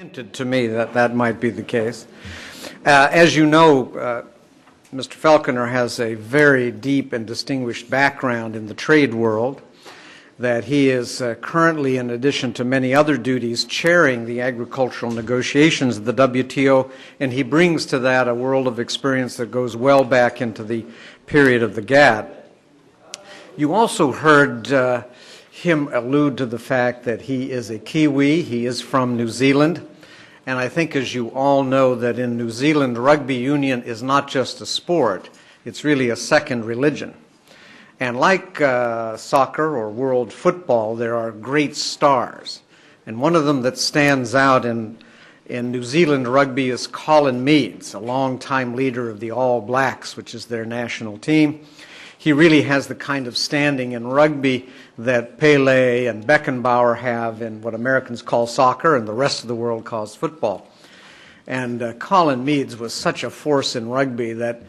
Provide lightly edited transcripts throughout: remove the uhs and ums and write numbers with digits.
Hinted to me that that might be the case. As you know, Mr. Falconer has a very deep and distinguished background in the trade world, that he is currently, in addition to many other duties, chairing the agricultural negotiations of the WTO, and he brings to that a world of experience that goes well back into the period of the GATT. You also heard him allude to the fact that he is a Kiwi, he is from New Zealand, and I think, as you all know, that in New Zealand, rugby union is not just a sport, it's really a second religion. And like soccer or world football, there are great stars. And one of them that stands out in New Zealand rugby is Colin Meads, a longtime leader of the All Blacks, which is their national team. He really has the kind of standing in rugby that Pele and Beckenbauer have in what Americans call soccer and the rest of the world calls football. And Colin Meads was such a force in rugby that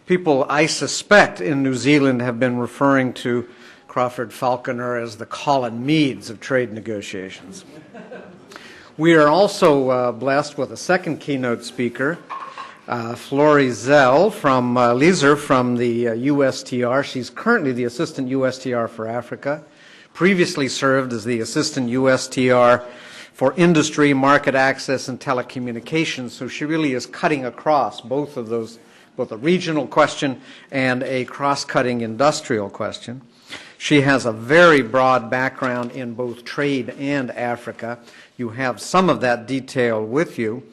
people, I suspect, in New Zealand have been referring to Crawford Falconer as the Colin Meads of trade negotiations. We are also blessed with a second keynote speaker, Flory Zell from Leeser from the USTR. She's currently the Assistant USTR for Africa, previously served as the Assistant USTR for Industry, Market Access, and Telecommunications, so she really is cutting across both of those, both a regional question and a cross-cutting industrial question. She has a very broad background in both trade and Africa. You have some of that detail with you.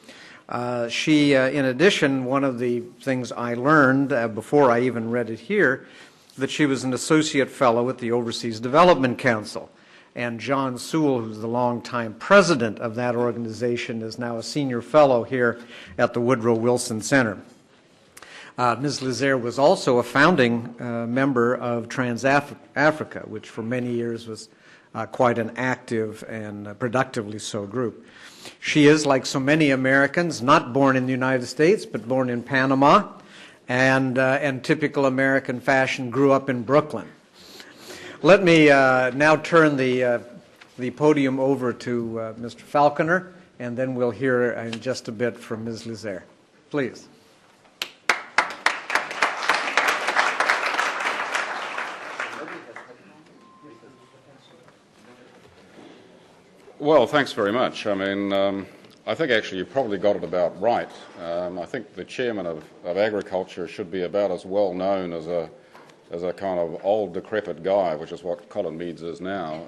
In addition, one of the things I learned before I even read it here, that she was an associate fellow at the Overseas Development Council. And John Sewell, who's the longtime president of that organization, is now a senior fellow here at the Woodrow Wilson Center. Ms. Lizer was also a founding member of Trans-Africa, which for many years was quite an active and productively so group. She is, like so many Americans, not born in the United States, but born in Panama, and typical American fashion, grew up in Brooklyn. Let me now turn the podium over to Mr. Falconer, and then we'll hear in just a bit from Ms. Lizer. Please. Well, thanks very much. I mean, I think actually you probably got it about right. I think the chairman of agriculture should be about as well known as a kind of old decrepit guy, which is what Colin Meads is now,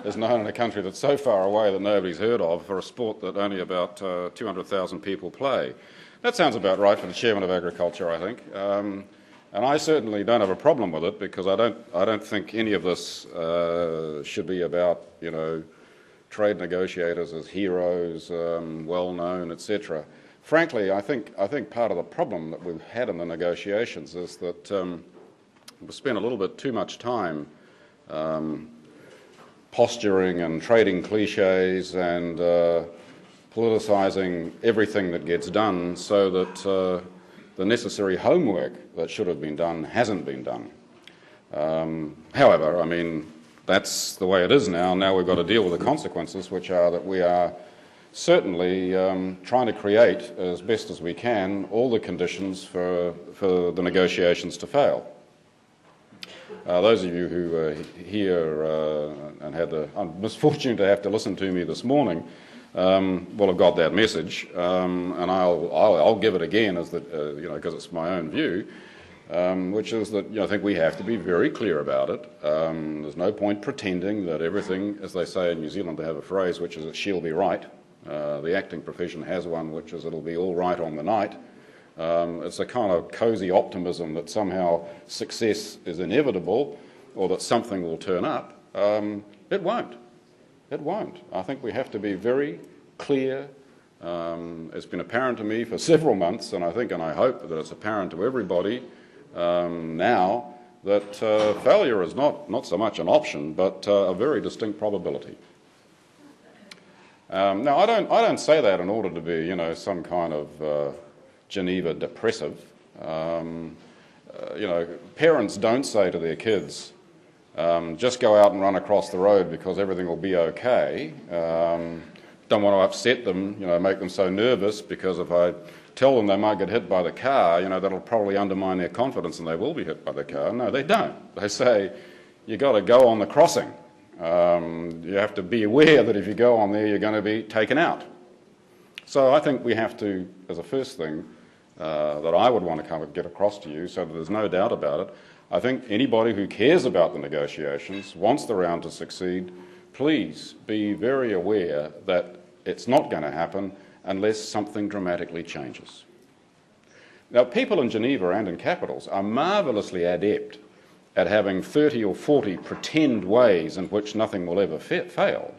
is known in a country that's so far away that nobody's heard of, for a sport that only about 200,000 people play. That sounds about right for the chairman of agriculture, I think. And I certainly don't have a problem with it, because I don't think any of this should be about, you know, trade negotiators as heroes, well-known, etc. Frankly, I think part of the problem that we've had in the negotiations is that we spent a little bit too much time posturing and trading cliches and politicising everything that gets done, so that the necessary homework that should have been done hasn't been done. However, I mean, that's the way it is now. Now we've got to deal with the consequences, which are that we are certainly trying to create, as best as we can, all the conditions for the negotiations to fail. Those of you who are here and had the misfortune to have to listen to me this morning will have got that message, and I'll give it again, as you know, because it's my own view. Which is that, you know, I think we have to be very clear about it. There's no point pretending that everything, as they say in New Zealand, they have a phrase which is that she'll be right. The acting profession has one which is it'll be all right on the night. It's a kind of cosy optimism that somehow success is inevitable, or that something will turn up. It won't. It won't. I think we have to be very clear. It's been apparent to me for several months, and I hope that it's apparent to everybody now that failure is not so much an option, but a very distinct probability. Now, I don't say that in order to be, you know, some kind of Geneva depressive. You know, parents don't say to their kids, just go out and run across the road because everything will be okay. don't want to upset them, make them so nervous, because if I tell them they might get hit by the car, that'll probably undermine their confidence and they will be hit by the car. No, they don't. They say, you've got to go on the crossing. You have to be aware that if you go on there, you're going to be taken out. So I think we have to, as a first thing, that I would want to kind of get across to you so that there's no doubt about it, I think anybody who cares about the negotiations, wants the round to succeed, please be very aware that it's not going to happen unless something dramatically changes. Now, people in Geneva and in capitals are marvellously adept at having 30 or 40 pretend ways in which nothing will ever fail.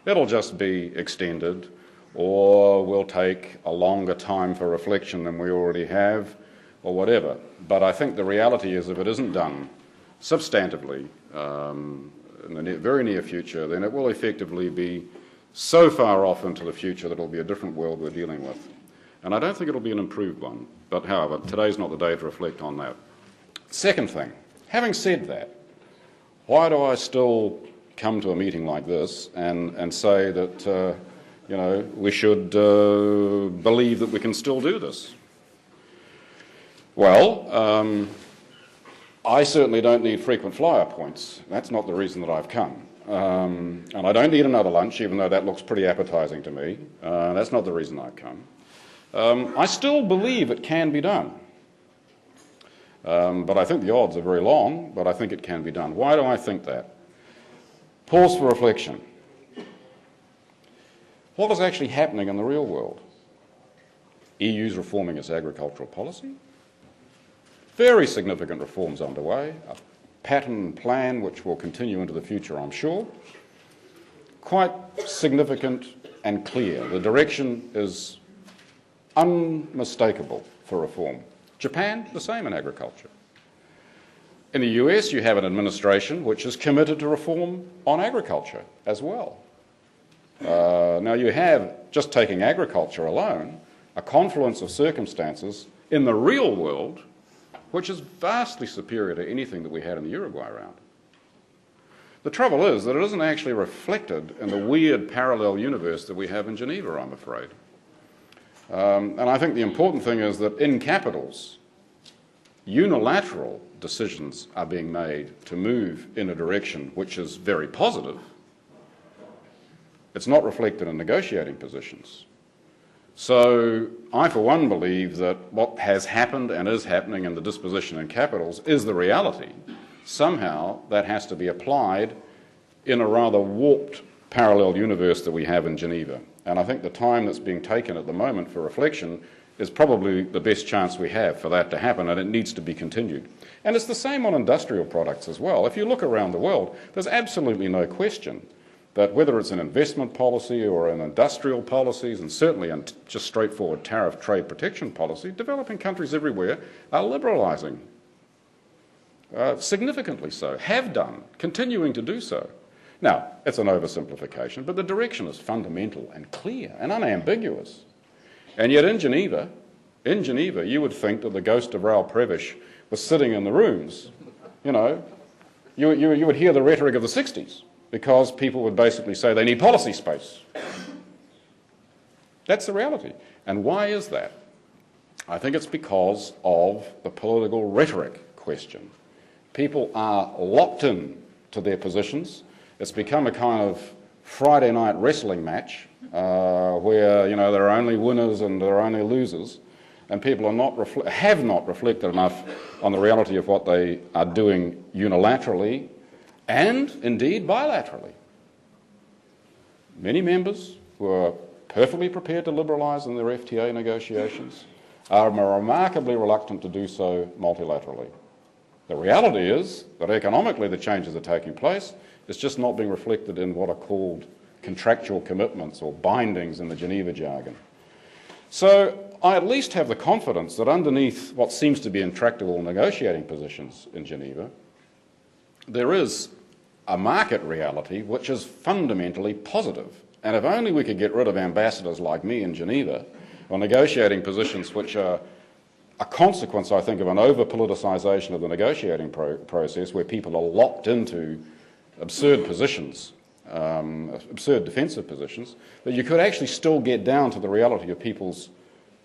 It'll just be extended, or we'll take a longer time for reflection than we already have, or whatever. But I think the reality is, if it isn't done substantively in the very near future, then it will effectively be so far off into the future that it'll be a different world we're dealing with. And I don't think it'll be an improved one. But however, today's not the day to reflect on that. Second thing, having said that, why do I still come to a meeting like this and say that we should believe that we can still do this? Well, I certainly don't need frequent flyer points. That's not the reason that I've come. And I don't need another lunch, even though that looks pretty appetising to me. That's not the reason I've come. I still believe it can be done. But I think the odds are very long, but I think it can be done. Why do I think that? Pause for reflection. What is actually happening in the real world? EU's reforming its agricultural policy. Very significant reforms underway. A pattern plan which will continue into the future, I'm sure. Quite significant and clear. The direction is unmistakable for reform. Japan, the same in agriculture. In the US, you have an administration which is committed to reform on agriculture as well. Now you have, just taking agriculture alone, a confluence of circumstances in the real world which is vastly superior to anything that we had in the Uruguay round. The trouble is that it isn't actually reflected in the weird parallel universe that we have in Geneva, I'm afraid. And I think the important thing is that in capitals, unilateral decisions are being made to move in a direction which is very positive. It's not reflected in negotiating positions. So I, for one, believe that what has happened and is happening in the disposition in capitals is the reality. Somehow that has to be applied in a rather warped parallel universe that we have in Geneva. And I think the time that's being taken at the moment for reflection is probably the best chance we have for that to happen, and it needs to be continued. And it's the same on industrial products as well. If you look around the world, there's absolutely no question that whether it's an investment policy or an industrial policies, and certainly in just straightforward tariff trade protection policy, developing countries everywhere are liberalising. Significantly so, have done, continuing to do so. Now, it's an oversimplification, but the direction is fundamental and clear and unambiguous. And yet in Geneva, you would think that the ghost of Raoul Prebisch was sitting in the rooms. You would hear the rhetoric of the 60s, because people would basically say they need policy space. That's the reality. And why is that? I think it's because of the political rhetoric question. People are locked in to their positions. It's become a kind of Friday night wrestling match where there are only winners and there are only losers, and people are have not reflected enough on the reality of what they are doing unilaterally and indeed bilaterally. Many members who are perfectly prepared to liberalise in their FTA negotiations are remarkably reluctant to do so multilaterally. The reality is that economically the changes are taking place. It's just not being reflected in what are called contractual commitments or bindings in the Geneva jargon. So I at least have the confidence that underneath what seems to be intractable negotiating positions in Geneva, there is a market reality which is fundamentally positive. And if only we could get rid of ambassadors like me in Geneva, or negotiating positions which are a consequence, I think, of an over-politicisation of the negotiating process, where people are locked into absurd positions absurd defensive positions, that you could actually still get down to the reality of people's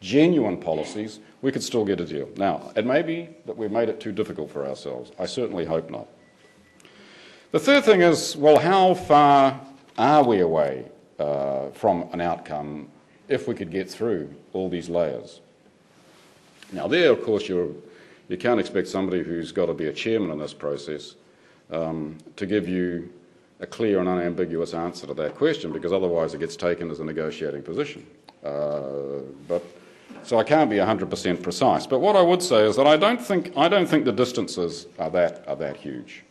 genuine policies, we could still get a deal. Now, it may be that we've made it too difficult for ourselves. I certainly hope not. The third thing is, well, how far are we away from an outcome if we could get through all these layers? Now, there, of course, you can't expect somebody who's got to be a chairman in this process to give you a clear and unambiguous answer to that question, because otherwise it gets taken as a negotiating position. So I can't be 100% precise. But what I would say is that I don't think the distances are that huge.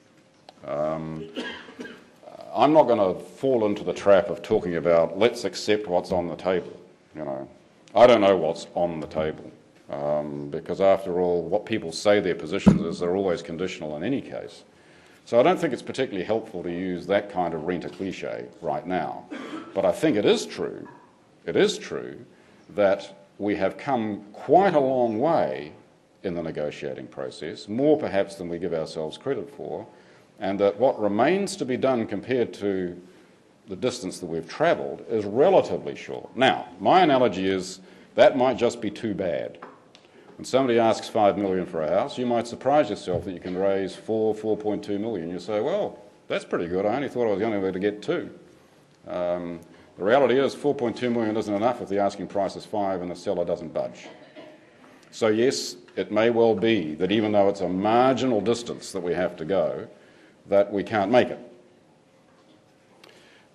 I'm not going to fall into the trap of talking about let's accept what's on the table. You know, I don't know what's on the table because after all, what people say their positions is they're always conditional in any case. So I don't think it's particularly helpful to use that kind of rent a cliche right now. But I think it is true that we have come quite a long way in the negotiating process, more perhaps than we give ourselves credit for, and that what remains to be done compared to the distance that we've travelled is relatively short. Now, my analogy is that might just be too bad. When somebody asks $5 million for a house, you might surprise yourself that you can raise $4.2 million. You say, well, that's pretty good. I only thought I was only able to get 2. The reality is $4.2 million isn't enough if the asking price is 5 and the seller doesn't budge. So yes, it may well be that even though it's a marginal distance that we have to go, that we can't make it.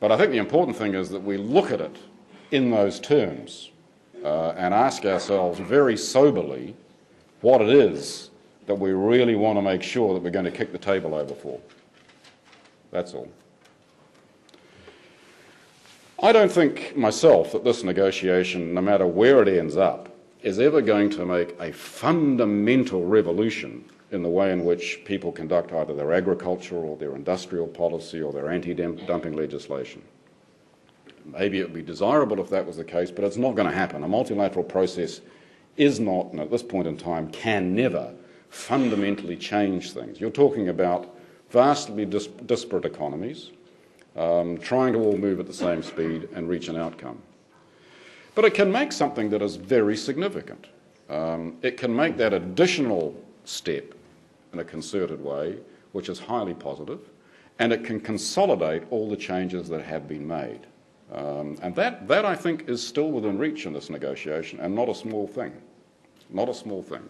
But I think the important thing is that we look at it in those terms and ask ourselves very soberly what it is that we really want to make sure that we're going to kick the table over for. That's all. I don't think myself that this negotiation, no matter where it ends up, is ever going to make a fundamental revolution in the way in which people conduct either their agricultural or their industrial policy or their anti-dumping legislation. Maybe it would be desirable if that was the case, but it's not going to happen. A multilateral process is not, and at this point in time, can never fundamentally change things. You're talking about vastly disparate economies, trying to all move at the same speed and reach an outcome. But it can make something that is very significant. It can make that additional step in a concerted way, which is highly positive, and it can consolidate all the changes that have been made. And that, I think, is still within reach in this negotiation, and not a small thing. Not a small thing.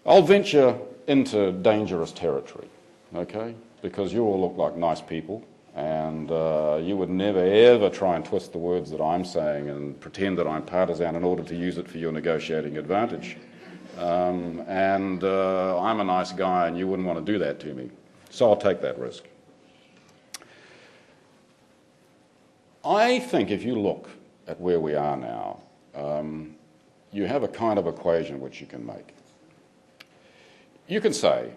I'll venture into dangerous territory, okay? Because you all look like nice people, and you would never, ever try and twist the words that I'm saying and pretend that I'm partisan in order to use it for your negotiating advantage. I'm a nice guy, and you wouldn't want to do that to me. So I'll take that risk. I think if you look at where we are now, you have a kind of equation which you can make. You can say,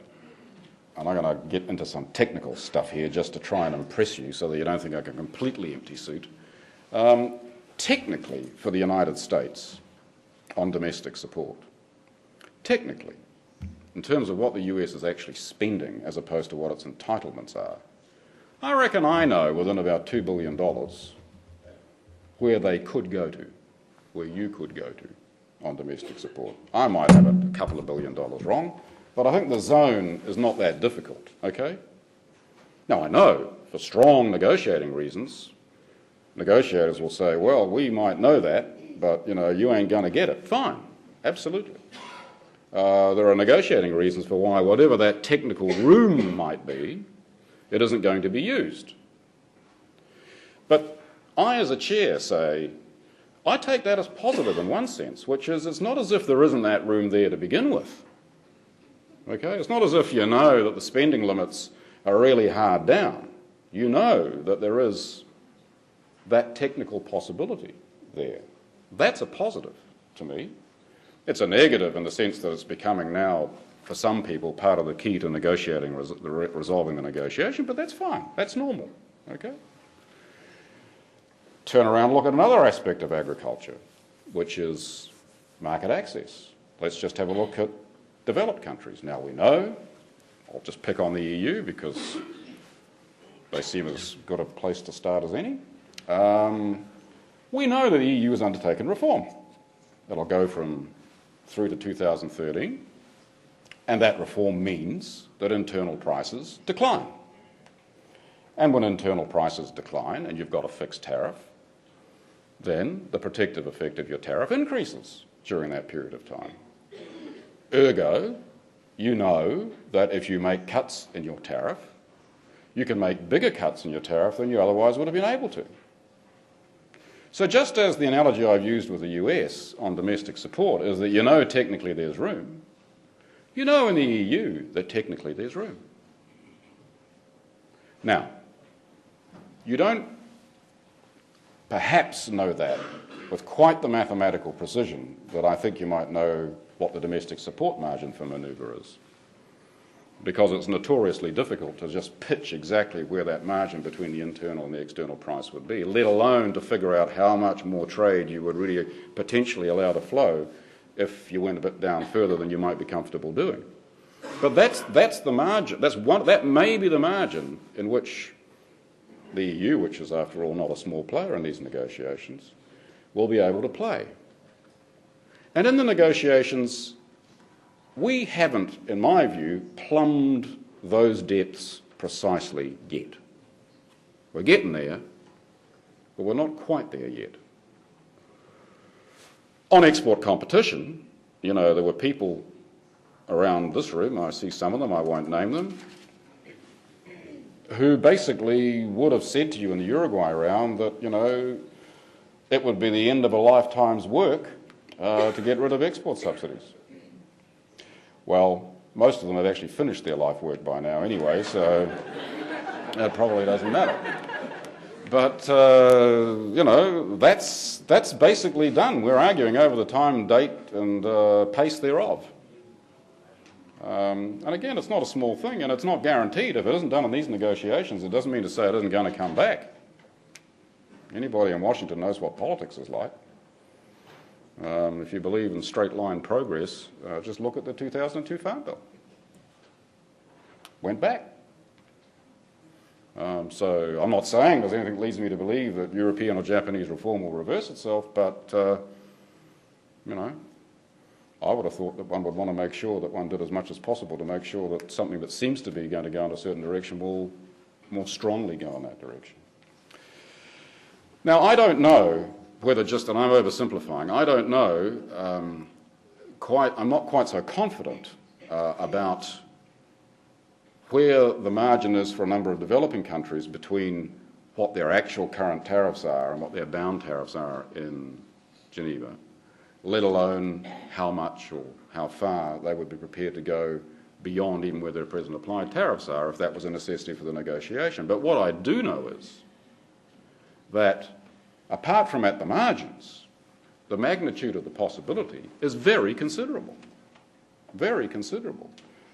and I'm going to get into some technical stuff here just to try and impress you so that you don't think I can completely empty suit. Technically, for the United States on domestic support, technically, in terms of what the US is actually spending as opposed to what its entitlements are, I reckon I know within about $2 billion where they could go to, where you could go to on domestic support. I might have a couple of $1 billion wrong, but I think the zone is not that difficult, okay? Now, I know for strong negotiating reasons, negotiators will say, well, we might know that, but, you ain't going to get it. Fine, absolutely. There are negotiating reasons for why whatever that technical room might be, it isn't going to be used. But I, as a chair, say, I take that as positive in one sense, which is it's not as if there isn't that room there to begin with. Okay? It's not as if you know that the spending limits are really hard down. You know that there is that technical possibility there. That's a positive to me. It's a negative in the sense that it's becoming now, for some people, part of the key to negotiating, resolving the negotiation, but that's fine. That's normal. Okay? Turn around and look at another aspect of agriculture, which is market access. Let's just have a look at developed countries. Now we know, I'll just pick on the EU because they seem as good a place to start as any. We know that the EU has undertaken reform. It'll go through to 2013, and that reform means that internal prices decline. And when internal prices decline and you've got a fixed tariff, then the protective effect of your tariff increases during that period of time. Ergo, you know that if you make cuts in your tariff, you can make bigger cuts in your tariff than you otherwise would have been able to. So just as the analogy I've used with the US on domestic support is that you know technically there's room, you know in the EU that technically there's room. Now, you don't perhaps know that with quite the mathematical precision that I think you might know what the domestic support margin for manoeuvre is, because it's notoriously difficult to just pitch exactly where that margin between the internal and the external price would be, let alone to figure out how much more trade you would really potentially allow to flow if you went a bit down further than you might be comfortable doing. But that's the margin. That may be the margin in which the EU, which is after all not a small player in these negotiations, will be able to play. And in the negotiations, we haven't, in my view, plumbed those depths precisely yet. We're getting there, but we're not quite there yet. On export competition, you know, there were people around this room, I see some of them, I won't name them, who basically would have said to you in the Uruguay round that, you know, it would be the end of a lifetime's work to get rid of export subsidies. Well, most of them have actually finished their life work by now anyway, so that probably doesn't matter. But, you know, that's basically done. We're arguing over the time, date and pace thereof. And again, it's not a small thing, and it's not guaranteed. If it isn't done in these negotiations, it doesn't mean to say it isn't going to come back. Anybody in Washington knows what politics is like. If you believe in straight-line progress, just look at the 2002 Farm Bill. Went back. So I'm not saying there's anything that leads me to believe that European or Japanese reform will reverse itself, but, you know, I would have thought that one would want to make sure that one did as much as possible to make sure that something that seems to be going to go in a certain direction will more strongly go in that direction. Now, I don't know whether just, and I'm oversimplifying, I don't know I'm not quite so confident about where the margin is for a number of developing countries between what their actual current tariffs are and what their bound tariffs are in Geneva, let alone how much or how far they would be prepared to go beyond even where their present applied tariffs are if that was a necessity for the negotiation. But what I do know is that apart from at the margins, the magnitude of the possibility is very considerable. Very considerable.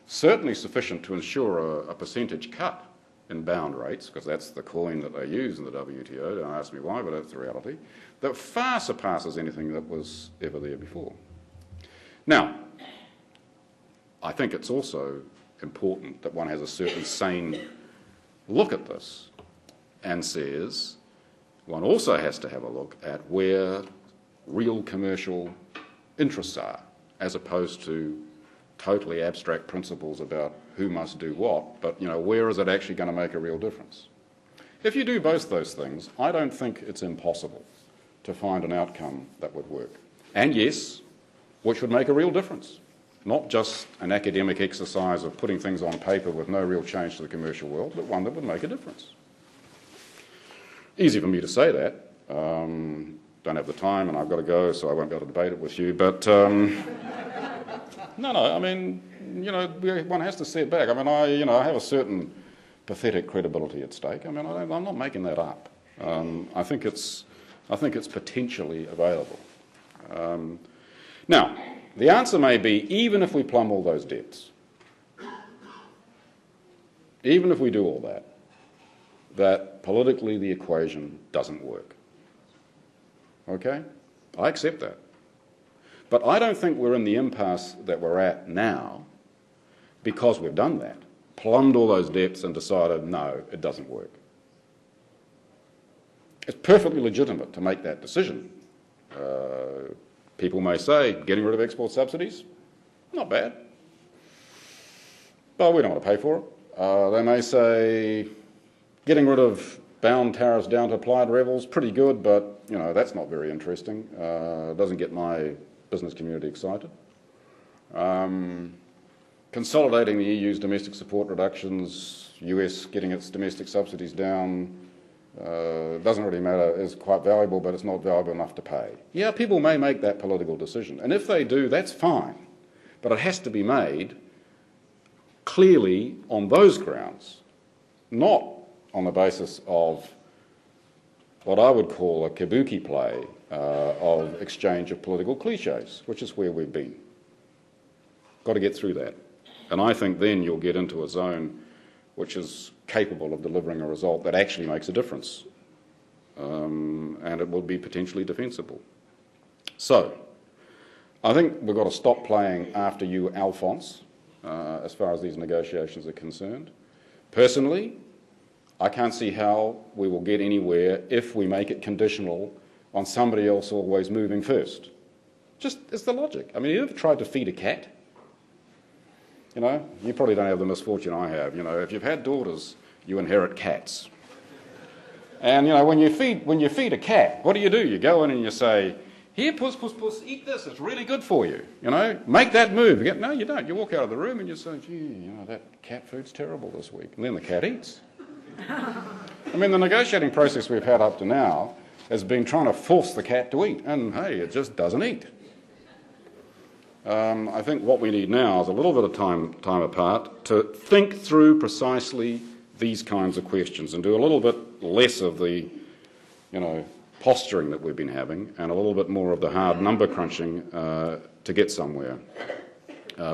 Certainly sufficient to ensure a percentage cut in bound rates, because that's the coin that they use in the WTO. Don't ask me why, but that's the reality. That far surpasses anything that was ever there before. Now, I think it's also important that one has a certain sane look at this and says one also has to have a look at where real commercial interests are, as opposed to totally abstract principles about who must do what, but, you know, where is it actually going to make a real difference? If you do both those things, I don't think it's impossible to find an outcome that would work. And yes, which would make a real difference. Not just an academic exercise of putting things on paper with no real change to the commercial world, but one that would make a difference. Easy for me to say that. Don't have the time and I've got to go, so I won't be able to debate it with you. But no, I mean, you know, one has to sit back. I mean, I have a certain pathetic credibility at stake. I mean, I'm not making that up. I think it's potentially available. Now, the answer may be, even if we plumb all those depths, even if we do all that, that politically the equation doesn't work. Okay? I accept that. But I don't think we're in the impasse that we're at now because we've done that, plumbed all those depths and decided, no, it doesn't work. It's perfectly legitimate to make that decision. People may say, getting rid of export subsidies, not bad, but we don't want to pay for it. They may say, getting rid of bound tariffs down to applied levels, pretty good, but that's not very interesting. It doesn't get my business community excited. Consolidating the EU's domestic support reductions, US getting its domestic subsidies down, doesn't really matter, is quite valuable, but it's not valuable enough to pay. Yeah, people may make that political decision, and if they do, that's fine, but it has to be made clearly on those grounds, not on the basis of what I would call a kabuki play of exchange of political cliches, which is where we've been. Got to get through that. And I think then you'll get into a zone which is capable of delivering a result that actually makes a difference. And it will be potentially defensible. So, I think we've got to stop playing after you, Alphonse, as far as these negotiations are concerned. Personally, I can't see how we will get anywhere if we make it conditional on somebody else always moving first. Just, it's the logic. I mean, you ever tried to feed a cat? You probably don't have the misfortune I have. If you've had daughters, you inherit cats. And, when you feed a cat, what do? You go in and you say, here, puss, puss, puss, eat this, it's really good for you. Make that move. No, you don't. You walk out of the room and you say, gee, that cat food's terrible this week. And then the cat eats. I mean, the negotiating process we've had up to now has been trying to force the cat to eat, and hey, it just doesn't eat. I think what we need now is a little bit of time apart to think through precisely these kinds of questions and do a little bit less of the, posturing that we've been having and a little bit more of the hard number crunching to get somewhere.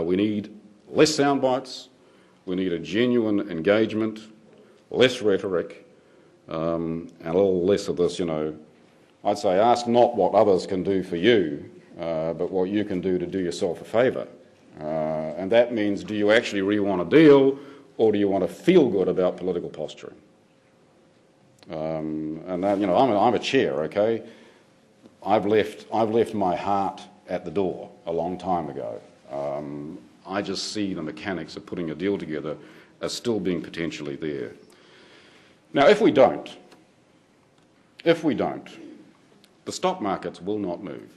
We need less sound bites. We need a genuine engagement, less rhetoric, and a little less of this, I'd say ask not what others can do for you, but what you can do to do yourself a favour. And that means, do you actually really want a deal, or do you want to feel good about political posturing? And that, I'm a chair, okay? I've left my heart at the door a long time ago. I just see the mechanics of putting a deal together as still being potentially there. Now, if we don't, the stock markets will not move.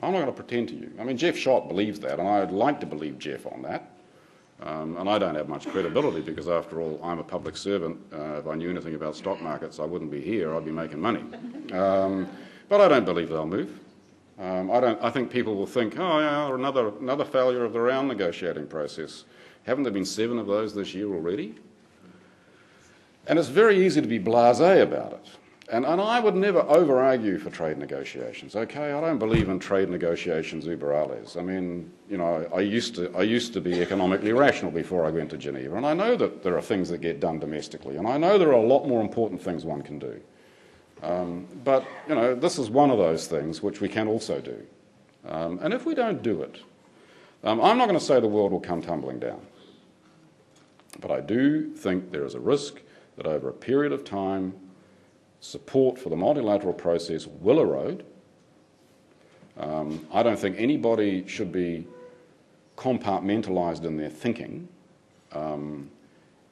I'm not going to pretend to you. I mean, Jeff Schott believes that, and I'd like to believe Jeff on that. And I don't have much credibility because, after all, I'm a public servant. If I knew anything about stock markets, I wouldn't be here. I'd be making money. But I don't believe they'll move. I think people will think, oh, yeah, another failure of the round negotiating process. Haven't there been 7 of those this year already? And it's very easy to be blasé about it. And I would never over-argue for trade negotiations, okay? I don't believe in trade negotiations uber alles. I mean, I used to be economically rational before I went to Geneva, and I know that there are things that get done domestically, and I know there are a lot more important things one can do. But, this is one of those things which we can also do. And if we don't do it, I'm not going to say the world will come tumbling down. But I do think there is a risk that over a period of time, support for the multilateral process will erode. I don't think anybody should be compartmentalised in their thinking.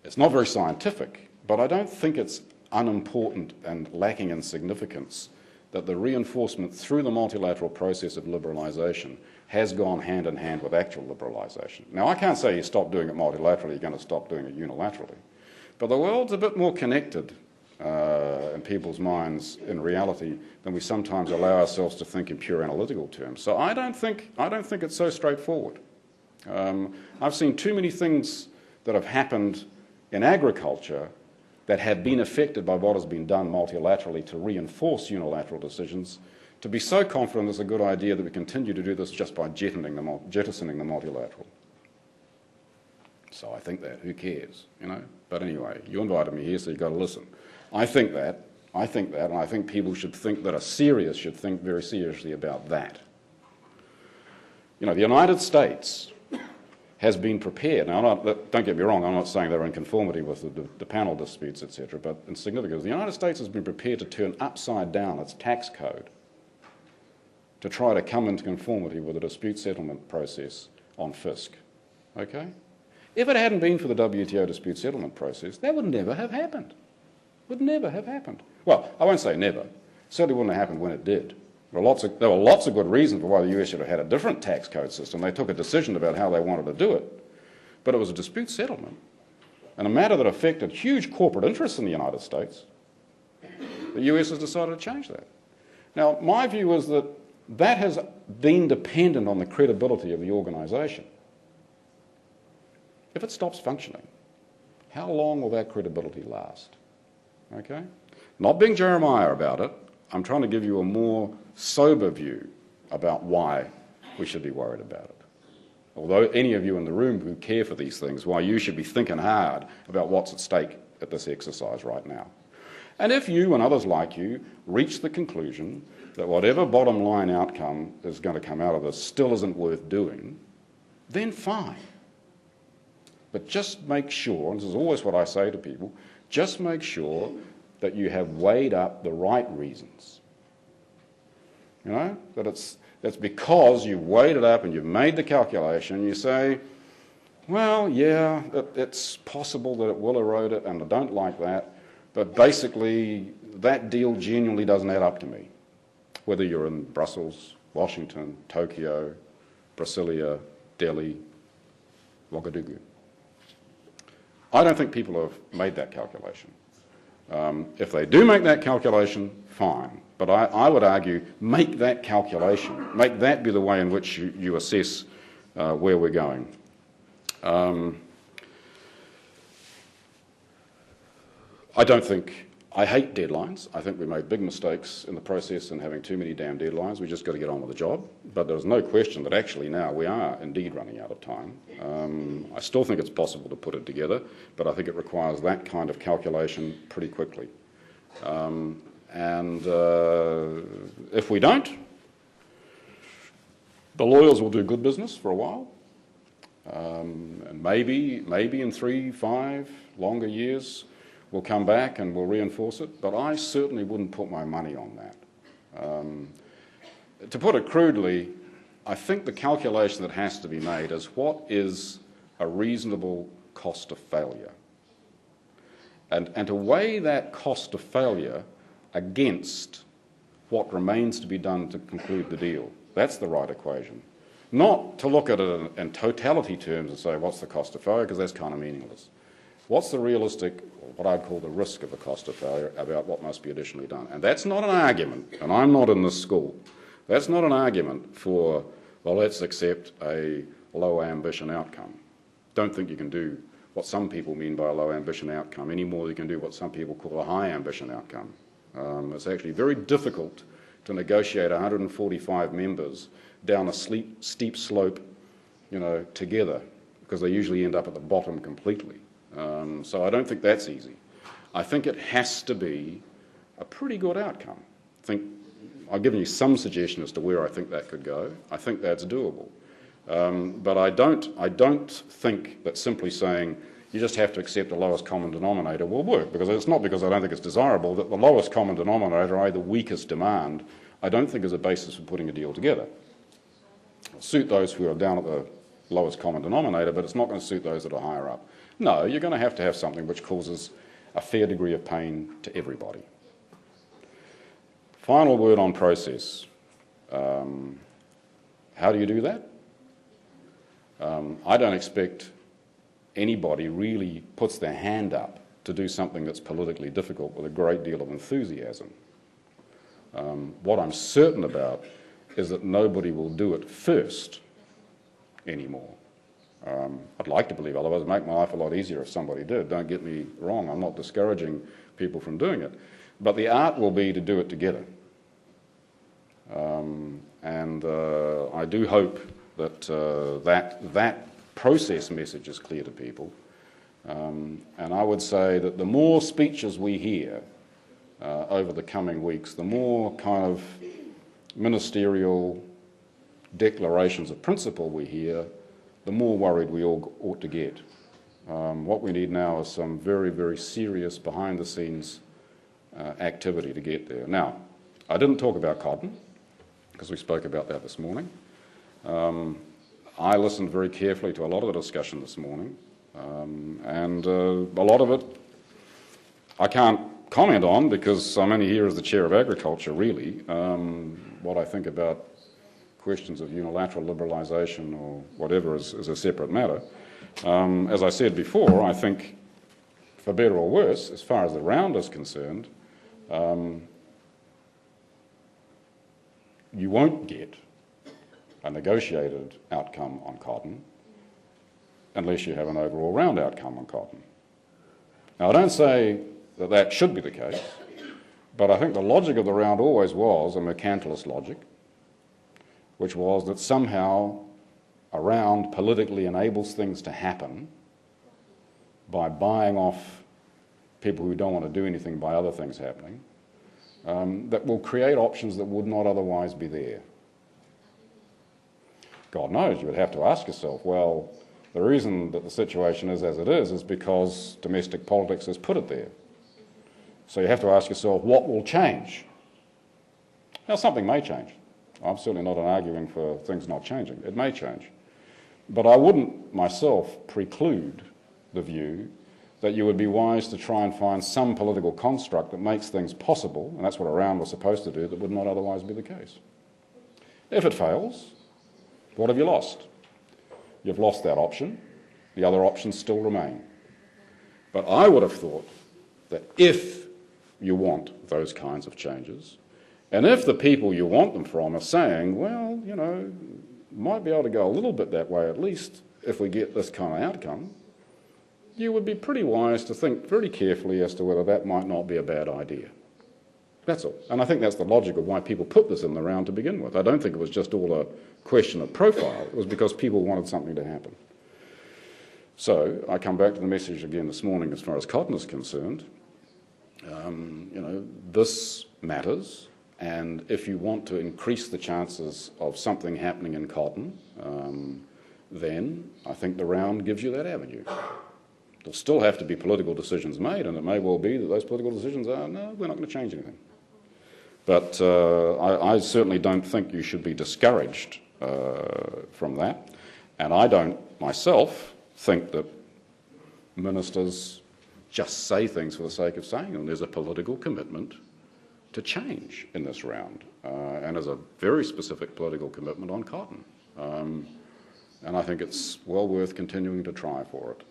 It's not very scientific, but I don't think it's unimportant and lacking in significance that the reinforcement through the multilateral process of liberalisation has gone hand in hand with actual liberalisation. Now, I can't say you stop doing it multilaterally, you're going to stop doing it unilaterally. But the world's a bit more connected in people's minds in reality than we sometimes allow ourselves to think in pure analytical terms. So I don't think it's so straightforward. I've seen too many things that have happened in agriculture that have been affected by what has been done multilaterally to reinforce unilateral decisions, to be so confident it's a good idea that we continue to do this just by jettisoning the multilateral. So I think that, who cares, But anyway, you invited me here, so you've got to listen. I think that, and I think people should think that should think very seriously about that. The United States has been prepared. Now, don't get me wrong, I'm not saying they're in conformity with the panel disputes, etc., but in significance, the United States has been prepared to turn upside down its tax code to try to come into conformity with the dispute settlement process on FISC. Okay? If it hadn't been for the WTO dispute settlement process, that would never have happened. Would never have happened. Well, I won't say never. It certainly wouldn't have happened when it did. There were lots of good reasons for why the US should have had a different tax code system. They took a decision about how they wanted to do it. But it was a dispute settlement and a matter that affected huge corporate interests in the United States. The US has decided to change that. Now, my view is that that has been dependent on the credibility of the organisation. If it stops functioning, how long will that credibility last? Okay? Not being Jeremiah about it, I'm trying to give you a more sober view about why we should be worried about it. Although any of you in the room who care for these things, why you should be thinking hard about what's at stake at this exercise right now. And if you and others like you reach the conclusion that whatever bottom line outcome is going to come out of this still isn't worth doing, then fine. But just make sure, and this is always what I say to people, just make sure that you have weighed up the right reasons. You know, that's because you've weighed it up and you've made the calculation. You say, well, yeah, it's possible that it will erode it, and I don't like that, but basically that deal genuinely doesn't add up to me. Whether you're in Brussels, Washington, Tokyo, Brasilia, Delhi, Ouagadougou. I don't think people have made that calculation. If they do make that calculation, fine. But I would argue, make that calculation. Make that be the way in which you assess where we're going. I hate deadlines. I think we made big mistakes in the process in having too many damn deadlines. We just got to get on with the job. But there's no question that actually now we are indeed running out of time. I still think it's possible to put it together, but I think it requires that kind of calculation pretty quickly. If we don't, the lawyers will do good business for a while. And maybe in 3, 5 longer years, we'll come back and we'll reinforce it, but I certainly wouldn't put my money on that. To put it crudely, I think the calculation that has to be made is what is a reasonable cost of failure? And to weigh that cost of failure against what remains to be done to conclude the deal. That's the right equation. Not to look at it in totality terms and say, what's the cost of failure, because that's kind of meaningless. What's the realistic, what I'd call the risk of a cost of failure about what must be additionally done? And that's not an argument, and I'm not in this school, that's not an argument for, well, let's accept a low ambition outcome. Don't think you can do what some people mean by a low ambition outcome any more than you can do what some people call a high ambition outcome. It's actually very difficult to negotiate 145 members down a steep slope, together, because they usually end up at the bottom completely. So I don't think that's easy. I think it has to be a pretty good outcome. I've given you some suggestion as to where I think that could go. I think that's doable. But I don't think that simply saying you just have to accept the lowest common denominator will work, because it's not because I don't think it's desirable that the lowest common denominator, i.e. the weakest demand, I don't think is a basis for putting a deal together. It'll suit those who are down at the lowest common denominator, but it's not going to suit those that are higher up. No, you're going to have something which causes a fair degree of pain to everybody. Final word on process. How do you do that? I don't expect anybody really puts their hand up to do something that's politically difficult with a great deal of enthusiasm. What I'm certain about is that nobody will do it first anymore. I'd like to believe otherwise. It'd make my life a lot easier if somebody did. Don't get me wrong, I'm not discouraging people from doing it. But the art will be to do it together. I do hope that that process message is clear to people. And I would say that the more speeches we hear over the coming weeks, the more kind of ministerial declarations of principle we hear, the more worried we all ought to get. What we need now is some very, very serious behind-the-scenes activity to get there. Now, I didn't talk about cotton, because we spoke about that this morning. I listened very carefully to a lot of the discussion this morning, and a lot of it I can't comment on because I'm only here as the Chair of Agriculture, really. What I think about questions of unilateral liberalisation or whatever is a separate matter. As I said before, I think, for better or worse, as far as the round is concerned, you won't get a negotiated outcome on cotton unless you have an overall round outcome on cotton. Now, I don't say that that should be the case, but I think the logic of the round always was a mercantilist logic, which was that somehow a round politically enables things to happen by buying off people who don't want to do anything by other things happening, that will create options that would not otherwise be there. God knows, you would have to ask yourself, well, the reason that the situation is as it is because domestic politics has put it there. So you have to ask yourself, what will change? Now, something may change. I'm certainly not arguing for things not changing. It may change. But I wouldn't myself preclude the view that you would be wise to try and find some political construct that makes things possible, and that's what a round was supposed to do, that would not otherwise be the case. If it fails, what have you lost? You've lost that option. The other options still remain. But I would have thought that if you want those kinds of changes, and if the people you want them from are saying, well, you know, might be able to go a little bit that way at least if we get this kind of outcome, you would be pretty wise to think very carefully as to whether that might not be a bad idea. That's all. And I think that's the logic of why people put this in the round to begin with. I don't think it was just all a question of profile. It was because people wanted something to happen. So I come back to the message again this morning as far as cotton is concerned. You know, this matters. And if you want to increase the chances of something happening in cotton, then I think the round gives you that avenue. There'll still have to be political decisions made, and it may well be that those political decisions are, no, we're not going to change anything. But I certainly don't think you should be discouraged from that. And I don't myself think that ministers just say things for the sake of saying them. There's a political commitment to change in this round, and there's a very specific political commitment on cotton. And I think it's well worth continuing to try for it.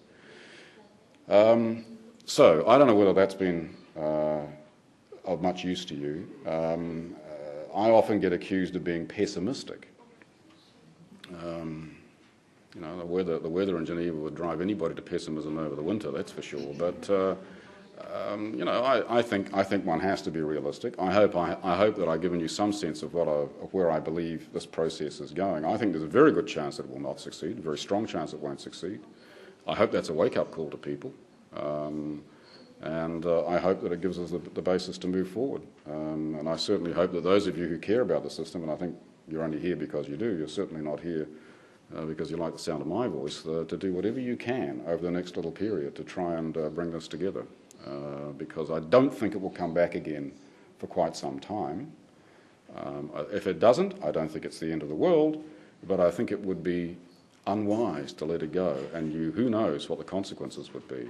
So I don't know whether that's been of much use to you. I often get accused of being pessimistic. You know, the weather in Geneva would drive anybody to pessimism over the winter, that's for sure. But you know, I think one has to be realistic. I hope that I've given you some sense of where I believe this process is going. I think there's a very good chance that it will not succeed, a very strong chance it won't succeed. I hope that's a wake-up call to people, and I hope that it gives us the basis to move forward. And I certainly hope that those of you who care about the system, and I think you're only here because you do, you're certainly not here because you like the sound of my voice, to do whatever you can over the next little period to try and bring this together. Because I don't think it will come back again for quite some time. If it doesn't, I don't think it's the end of the world, but I think it would be unwise to let it go, and who knows what the consequences would be.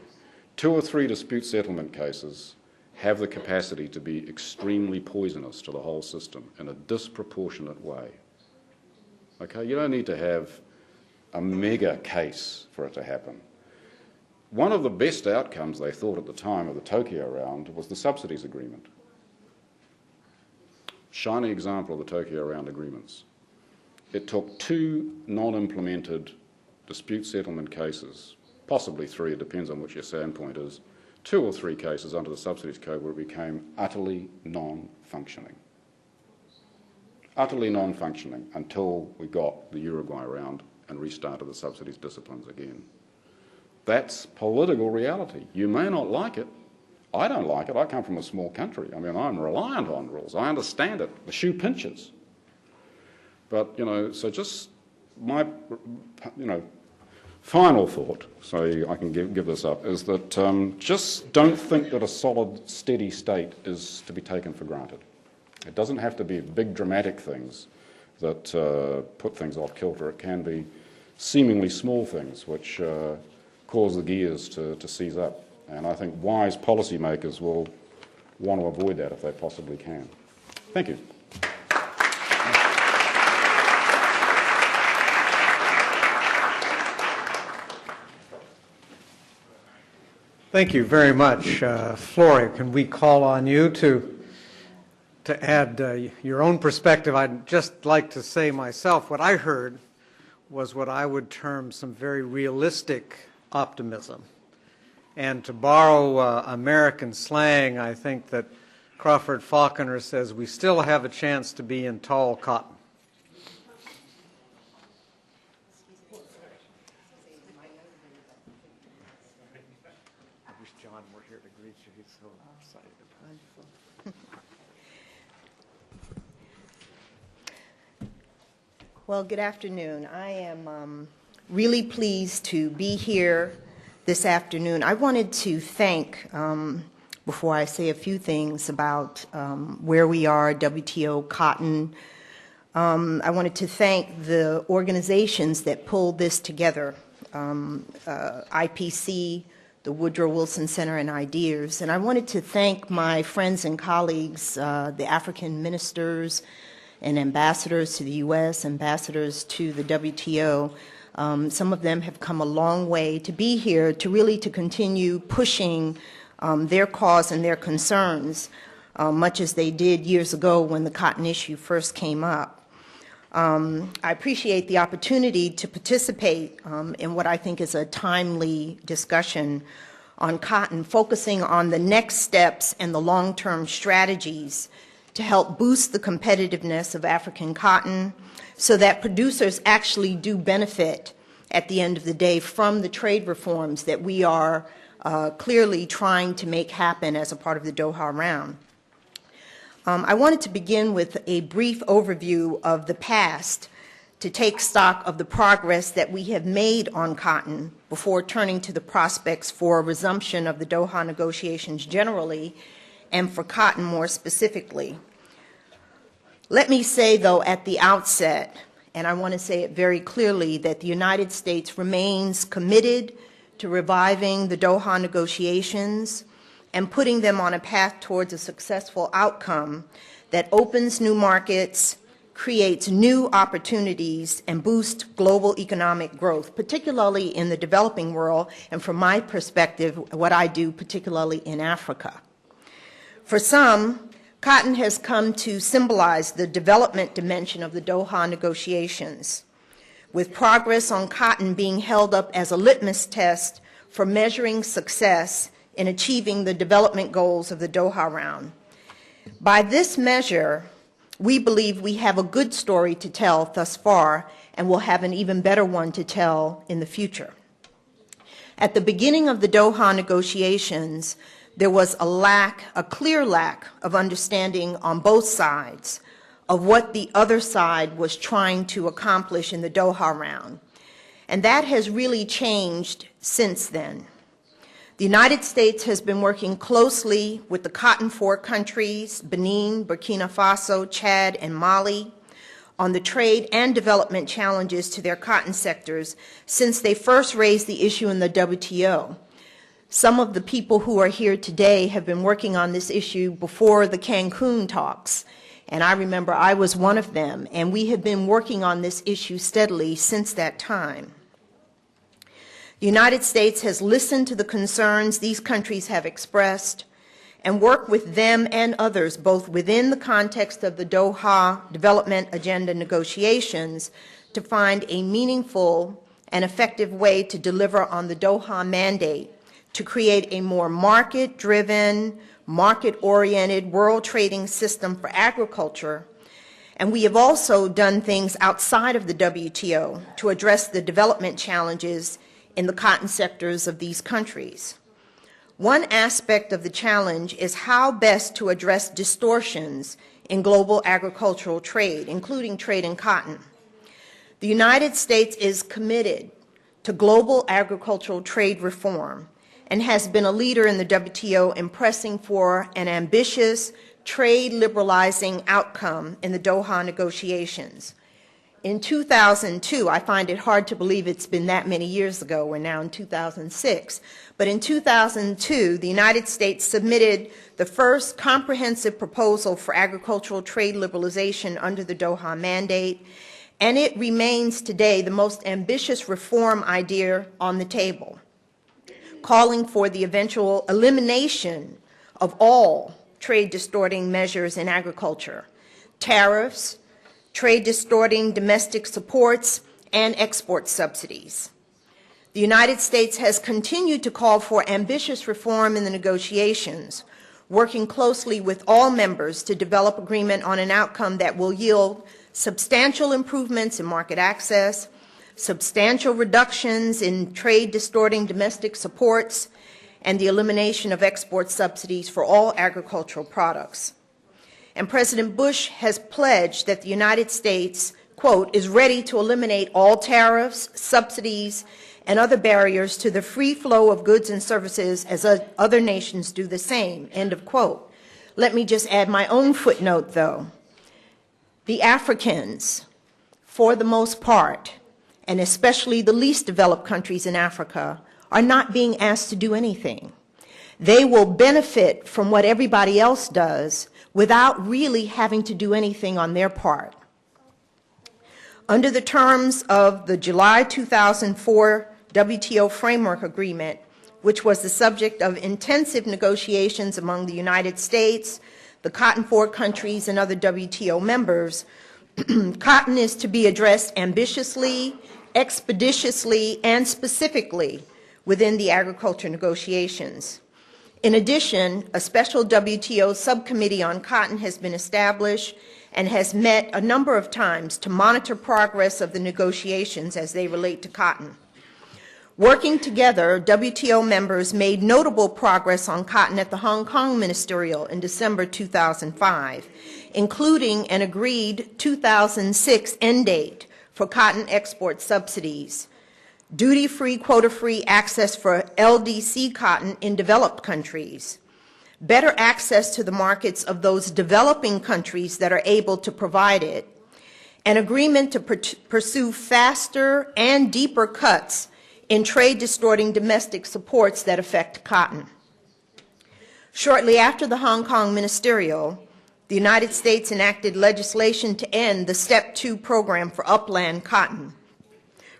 2 or 3 dispute settlement cases have the capacity to be extremely poisonous to the whole system in a disproportionate way. Okay, you don't need to have a mega case for it to happen. One of the best outcomes they thought at the time of the Tokyo round was the subsidies agreement. Shining example of the Tokyo round agreements. It took 2 non-implemented dispute settlement cases, possibly 3, it depends on what your standpoint is, 2 or 3 cases under the subsidies code where it became utterly non-functioning. Utterly non-functioning until we got the Uruguay round and restarted the subsidies disciplines again. That's political reality. You may not like it. I don't like it. I come from a small country. I mean, I'm reliant on rules. I understand it. The shoe pinches. But, you know, so just my, you know, final thought, so I can give this up, is that just don't think that a solid, steady state is to be taken for granted. It doesn't have to be big, dramatic things that put things off kilter. It can be seemingly small things which cause the gears to seize up. And I think wise policymakers will want to avoid that if they possibly can. Thank you. Thank you very much. Flory, can we call on you to add your own perspective? I'd just like to say myself, what I heard was what I would term some very realistic optimism. And to borrow American slang, I think that Crawford Falconer says, we still have a chance to be in tall cotton. I wish John were here to greet you. He's so excited about it. Well, good afternoon. I am really pleased to be here this afternoon. I wanted to thank, before I say a few things about where we are, WTO, cotton, I wanted to thank the organizations that pulled this together, IPC, the Woodrow Wilson Center, and IDEAS. And I wanted to thank my friends and colleagues, the African ministers and ambassadors to the U.S., ambassadors to the WTO. Some of them have come a long way to be here to really to continue pushing their cause and their concerns, much as they did years ago when the cotton issue first came up. I appreciate the opportunity to participate in what I think is a timely discussion on cotton, focusing on the next steps and the long-term strategies to help boost the competitiveness of African cotton so that producers actually do benefit at the end of the day from the trade reforms that we are clearly trying to make happen as a part of the Doha Round. I wanted to begin with a brief overview of the past to take stock of the progress that we have made on cotton before turning to the prospects for a resumption of the Doha negotiations generally and for cotton more specifically. Let me say, though, at the outset, and I want to say it very clearly, that the United States remains committed to reviving the Doha negotiations and putting them on a path towards a successful outcome that opens new markets, creates new opportunities, and boosts global economic growth, particularly in the developing world, and from my perspective, what I do particularly in Africa. For some, cotton has come to symbolize the development dimension of the Doha negotiations, with progress on cotton being held up as a litmus test for measuring success in achieving the development goals of the Doha Round. By this measure, we believe we have a good story to tell thus far, and will have an even better one to tell in the future. At the beginning of the Doha negotiations, there was a clear lack of understanding on both sides of what the other side was trying to accomplish in the Doha Round. And that has really changed since then. The United States has been working closely with the Cotton 4 countries, Benin, Burkina Faso, Chad, and Mali, on the trade and development challenges to their cotton sectors since they first raised the issue in the WTO. Some of the people who are here today have been working on this issue before the Cancun talks, and I remember I was one of them, and we have been working on this issue steadily since that time. The United States has listened to the concerns these countries have expressed and worked with them and others, both within the context of the Doha Development Agenda negotiations, to find a meaningful and effective way to deliver on the Doha mandate to create a more market-driven, market-oriented world trading system for agriculture. And we have also done things outside of the WTO to address the development challenges in the cotton sectors of these countries. One aspect of the challenge is how best to address distortions in global agricultural trade, including trade in cotton. The United States is committed to global agricultural trade reform and has been a leader in the WTO in pressing for an ambitious trade liberalizing outcome in the Doha negotiations. In 2002, I find it hard to believe it's been that many years ago, we're now in 2006, but in 2002, the United States submitted the first comprehensive proposal for agricultural trade liberalization under the Doha mandate, and it remains today the most ambitious reform idea on the table, calling for the eventual elimination of all trade-distorting measures in agriculture, tariffs, trade-distorting domestic supports, and export subsidies. The United States has continued to call for ambitious reform in the negotiations, working closely with all members to develop agreement on an outcome that will yield substantial improvements in market access, substantial reductions in trade-distorting domestic supports, and the elimination of export subsidies for all agricultural products. And President Bush has pledged that the United States, quote, is ready to eliminate all tariffs, subsidies, and other barriers to the free flow of goods and services as other nations do the same, end of quote. Let me just add my own footnote, though. The Africans, for the most part, and especially the least developed countries in Africa, are not being asked to do anything. They will benefit from what everybody else does without really having to do anything on their part. Under the terms of the July 2004 WTO Framework Agreement, which was the subject of intensive negotiations among the United States, the Cotton Forward countries, and other WTO members, cotton is to be addressed ambitiously, expeditiously, and specifically within the agriculture negotiations. In addition, a special WTO subcommittee on cotton has been established and has met a number of times to monitor progress of the negotiations as they relate to cotton. Working together, WTO members made notable progress on cotton at the Hong Kong Ministerial in December 2005, including an agreed 2006 end date for cotton export subsidies, duty-free, quota-free access for LDC cotton in developed countries, better access to the markets of those developing countries that are able to provide it, an agreement to pursue faster and deeper cuts in trade-distorting domestic supports that affect cotton. Shortly after the Hong Kong Ministerial, the United States enacted legislation to end the Step 2 program for upland cotton.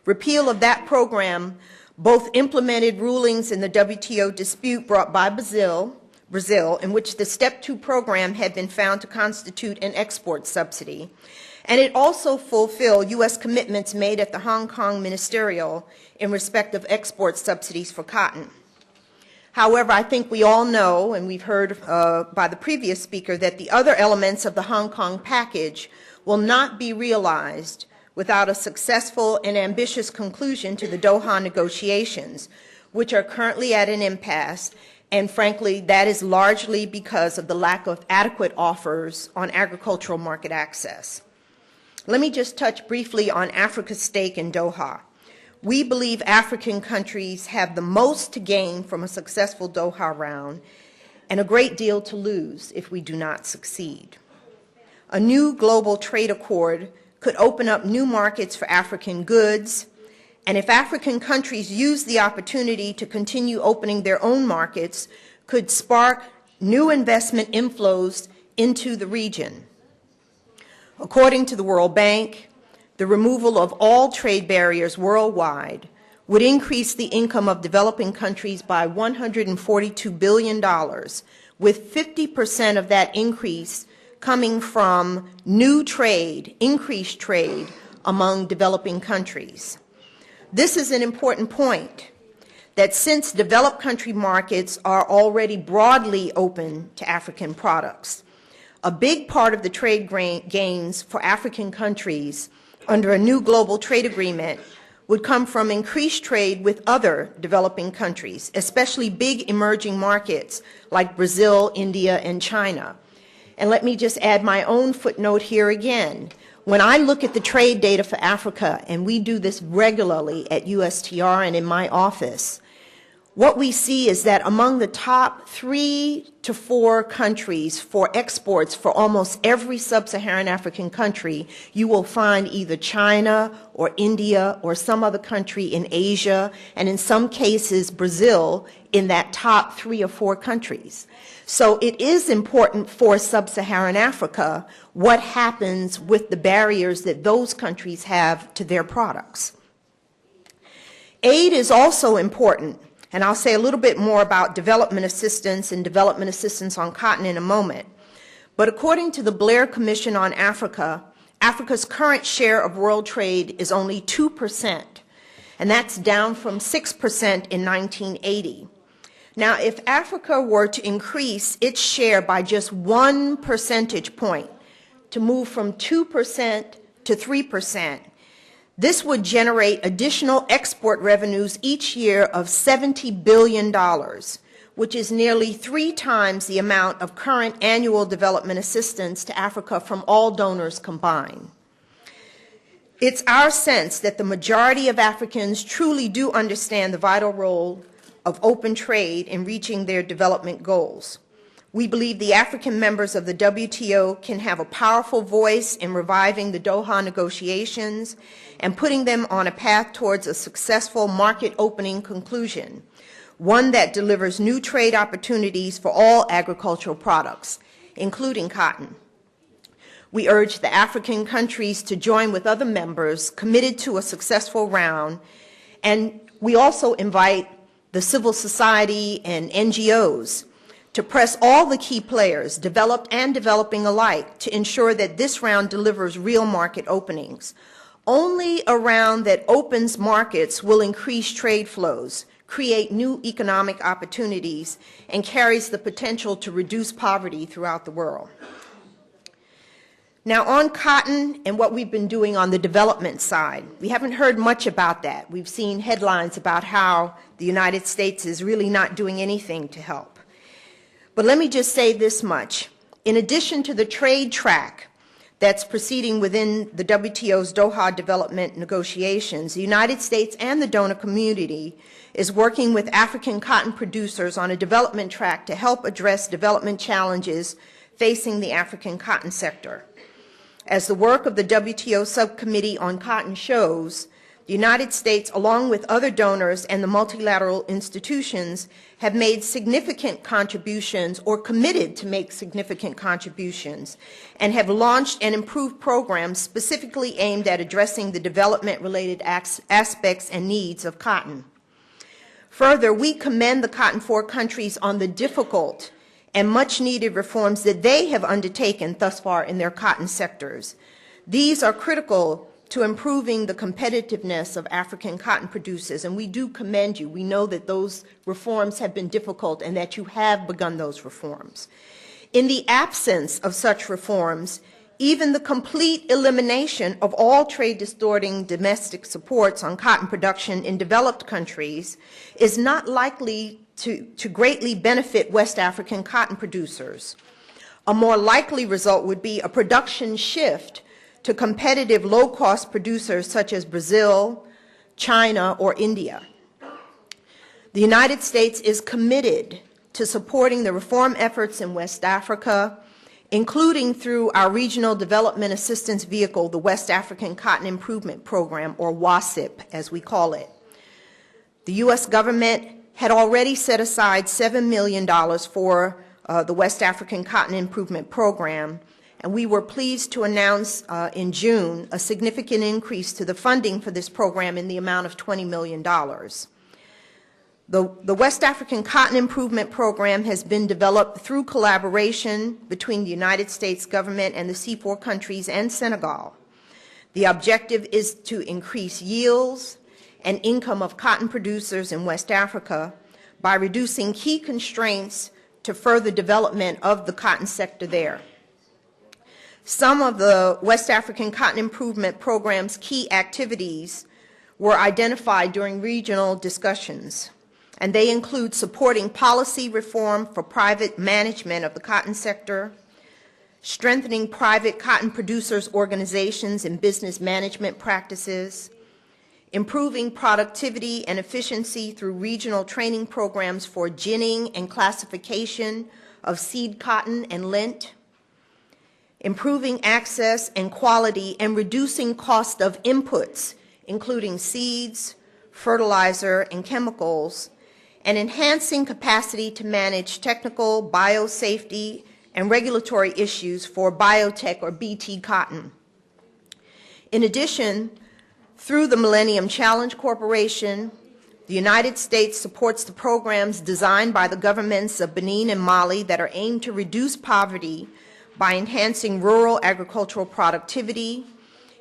Repeal of that program both implemented rulings in the WTO dispute brought by Brazil, in which the Step 2 program had been found to constitute an export subsidy, and it also fulfilled U.S. commitments made at the Hong Kong Ministerial in respect of export subsidies for cotton. However, I think we all know, and we've heard by the previous speaker, that the other elements of the Hong Kong package will not be realized without a successful and ambitious conclusion to the Doha negotiations, which are currently at an impasse, and frankly, that is largely because of the lack of adequate offers on agricultural market access. Let me just touch briefly on Africa's stake in Doha. We believe African countries have the most to gain from a successful Doha round and a great deal to lose if we do not succeed. A new global trade accord could open up new markets for African goods, and if African countries use the opportunity to continue opening their own markets, could spark new investment inflows into the region. According to the World Bank, the removal of all trade barriers worldwide would increase the income of developing countries by $142 billion, with 50% of that increase coming from new trade, increased trade among developing countries. This is an important point, that since developed country markets are already broadly open to African products, a big part of the trade gains for African countries under a new global trade agreement would come from increased trade with other developing countries, especially big emerging markets like Brazil, India, and China. And let me just add my own footnote here again. when I look at the trade data for Africa, and we do this regularly at USTR and in my office, what we see is that among the top 3 to 4 countries for exports for almost every sub-Saharan African country, you will find either China or India or some other country in Asia, and in some cases Brazil, in that top 3 or 4 countries. So it is important for sub-Saharan Africa what happens with the barriers that those countries have to their products. Aid is also important. And I'll say a little bit more about development assistance and development assistance on cotton in a moment. But according to the Blair Commission on Africa, Africa's current share of world trade is only 2%, and that's down from 6% in 1980. Now, if Africa were to increase its share by just 1 percentage point, to move from 2% to 3%, this would generate additional export revenues each year of $70 billion, which is nearly 3 times the amount of current annual development assistance to Africa from all donors combined. It's our sense that the majority of Africans truly do understand the vital role of open trade in reaching their development goals. We believe the African members of the WTO can have a powerful voice in reviving the Doha negotiations and putting them on a path towards a successful market opening conclusion, one that delivers new trade opportunities for all agricultural products, including cotton. We urge the African countries to join with other members committed to a successful round, and we also invite the civil society and NGOs to press all the key players, developed and developing alike, to ensure that this round delivers real market openings. Only a round that opens markets will increase trade flows, create new economic opportunities, and carries the potential to reduce poverty throughout the world. Now, on cotton and what we've been doing on the development side, we haven't heard much about that. We've seen headlines about how the United States is really not doing anything to help. But let me just say this much. In addition to the trade track that's proceeding within the WTO's Doha Development negotiations, the United States and the donor community is working with African cotton producers on a development track to help address development challenges facing the African cotton sector. As the work of the WTO Subcommittee on Cotton shows, the United States, along with other donors and the multilateral institutions, have made significant contributions or committed to make significant contributions and have launched and improved programs specifically aimed at addressing the development-related aspects and needs of cotton. Further, we commend the Cotton 4 countries on the difficult and much-needed reforms that they have undertaken thus far in their cotton sectors. These are critical to improving the competitiveness of African cotton producers, and we do commend you. We know that those reforms have been difficult and that you have begun those reforms. In the absence of such reforms, even the complete elimination of all trade-distorting domestic supports on cotton production in developed countries is not likely to greatly benefit West African cotton producers. A more likely result would be a production shift to competitive low-cost producers such as Brazil, China, or India. The United States is committed to supporting the reform efforts in West Africa, including through our regional development assistance vehicle, the West African Cotton Improvement Program, or WASIP, as we call it. The U.S. government had already set aside $7 million for the West African Cotton Improvement Program, and we were pleased to announce in June a significant increase to the funding for this program in the amount of $20 million. The West African Cotton Improvement Program has been developed through collaboration between the United States government and the C4 countries and Senegal. The objective is to increase yields and income of cotton producers in West Africa by reducing key constraints to further development of the cotton sector there. Some of the West African Cotton Improvement Program's key activities were identified during regional discussions, and they include supporting policy reform for private management of the cotton sector, strengthening private cotton producers' organizations and business management practices, improving productivity and efficiency through regional training programs for ginning and classification of seed cotton and lint, improving access and quality and reducing cost of inputs, including seeds, fertilizer, and chemicals, and enhancing capacity to manage technical, biosafety, and regulatory issues for biotech or BT cotton. In addition, through the Millennium Challenge Corporation, the United States supports the programs designed by the governments of Benin and Mali that are aimed to reduce poverty by enhancing rural agricultural productivity,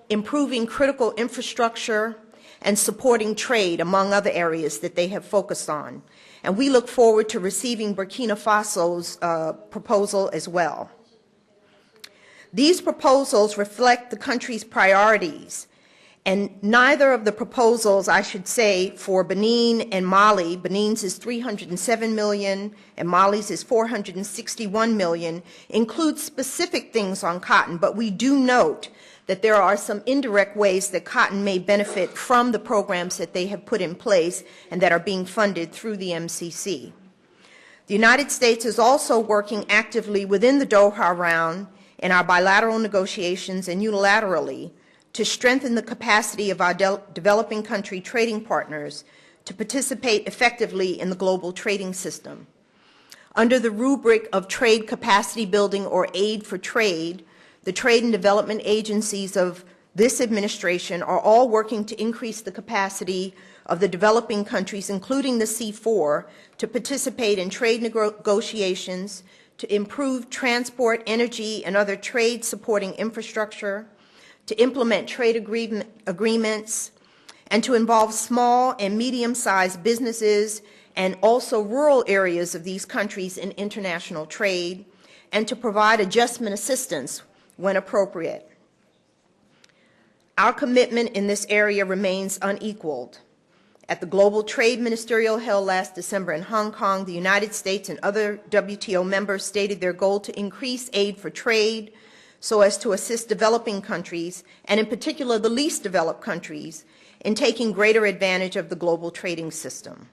improving critical infrastructure, and supporting trade, among other areas that they have focused on. And we look forward to receiving Burkina Faso's proposal as well. These proposals reflect the country's priorities, and neither of the proposals, I should say, for Benin and Mali, Benin's is 307 million and Mali's is 461 million, include specific things on cotton, but we do note that there are some indirect ways that cotton may benefit from the programs that they have put in place and that are being funded through the MCC. The United States is also working actively within the Doha Round in our bilateral negotiations and unilaterally to strengthen the capacity of our developing country trading partners to participate effectively in the global trading system. Under the rubric of trade capacity building or aid for trade, the trade and development agencies of this administration are all working to increase the capacity of the developing countries, including the C4, to participate in trade negotiations, to improve transport, energy, and other trade-supporting infrastructure, to implement trade agreements, and to involve small and medium-sized businesses and also rural areas of these countries in international trade, and to provide adjustment assistance when appropriate. Our commitment in this area remains unequaled. At the Global Trade Ministerial held last December in Hong Kong, the United States and other WTO members stated their goal to increase aid for trade so as to assist developing countries, and in particular the least developed countries, in taking greater advantage of the global trading system.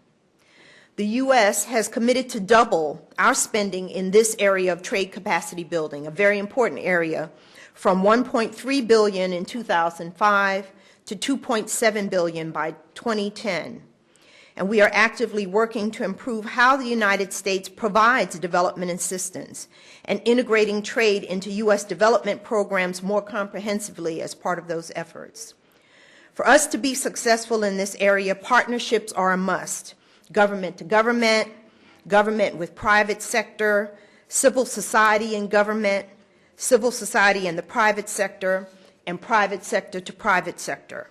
The U.S. has committed to double our spending in this area of trade capacity building, a very important area, from $1.3 billion in 2005 to $2.7 billion by 2010. And we are actively working to improve how the United States provides development assistance and integrating trade into U.S. development programs more comprehensively as part of those efforts. For us to be successful in this area, partnerships are a must. Government to government, government with private sector, civil society and government, civil society and the private sector, and private sector to private sector.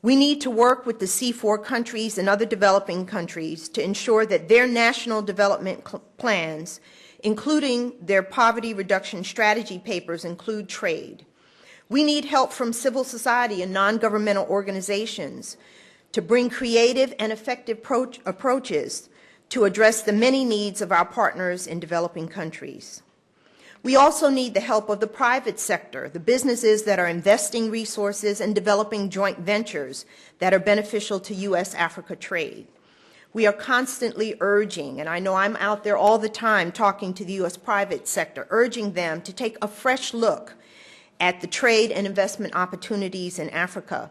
We need to work with the C4 countries and other developing countries to ensure that their national development plans, including their poverty reduction strategy papers, include trade. We need help from civil society and non-governmental organizations to bring creative and effective approaches to address the many needs of our partners in developing countries. We also need the help of the private sector, the businesses that are investing resources and developing joint ventures that are beneficial to U.S.-Africa trade. We are constantly urging, and I know I'm out there all the time talking to the U.S. private sector, urging them to take a fresh look at the trade and investment opportunities in Africa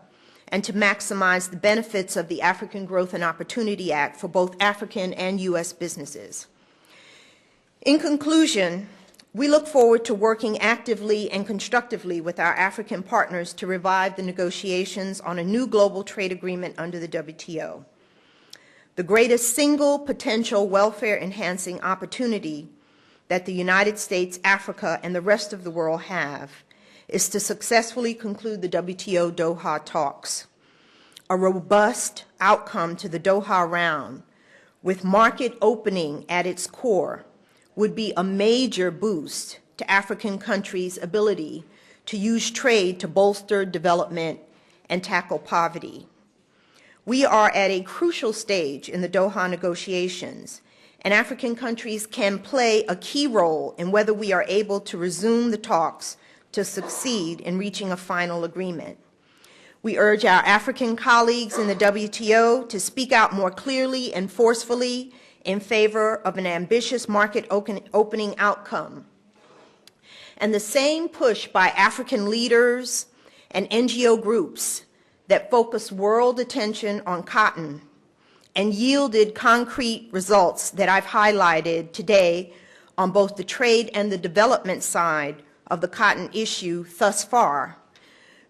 and to maximize the benefits of the African Growth and Opportunity Act for both African and U.S. businesses. In conclusion, we look forward to working actively and constructively with our African partners to revive the negotiations on a new global trade agreement under the WTO. The greatest single potential welfare-enhancing opportunity that the United States, Africa, and the rest of the world have is to successfully conclude the WTO Doha talks. A robust outcome to the Doha Round, with market opening at its core, would be a major boost to African countries' ability to use trade to bolster development and tackle poverty. We are at a crucial stage in the Doha negotiations, and African countries can play a key role in whether we are able to resume the talks to succeed in reaching a final agreement. We urge our African colleagues in the WTO to speak out more clearly and forcefully in favor of an ambitious market opening outcome. And the same push by African leaders and NGO groups that focused world attention on cotton and yielded concrete results that I've highlighted today on both the trade and the development side of the cotton issue thus far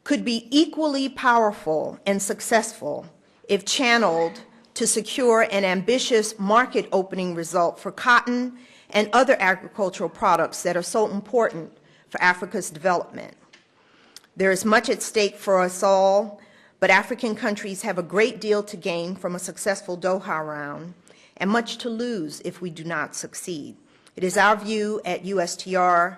could be equally powerful and successful if channeled to secure an ambitious market opening result for cotton and other agricultural products that are so important for Africa's development. There is much at stake for us all, but African countries have a great deal to gain from a successful Doha round and much to lose if we do not succeed. It is our view at USTR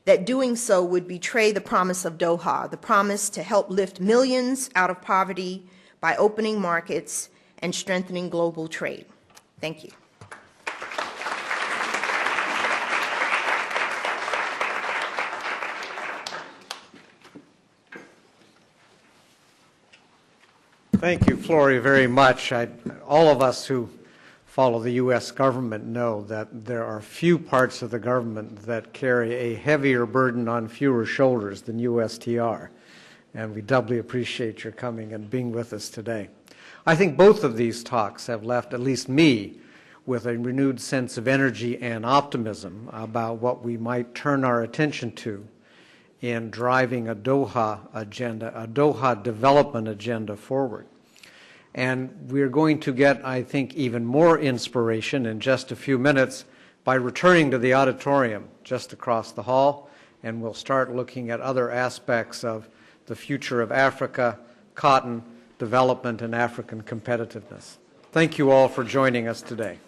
that doing so would betray the promise of Doha, the promise to help lift millions out of poverty by opening markets and strengthening global trade. Thank you. Thank you, Flory, very much. All of us who follow the U.S. government know that there are few parts of the government that carry a heavier burden on fewer shoulders than USTR, and we doubly appreciate your coming and being with us today. I think both of these talks have left at least me with a renewed sense of energy and optimism about what we might turn our attention to in driving a Doha agenda, a Doha development agenda forward. And we're going to get, I think, even more inspiration in just a few minutes by returning to the auditorium just across the hall, and we'll start looking at other aspects of the future of Africa, cotton, development, and African competitiveness. Thank you all for joining us today.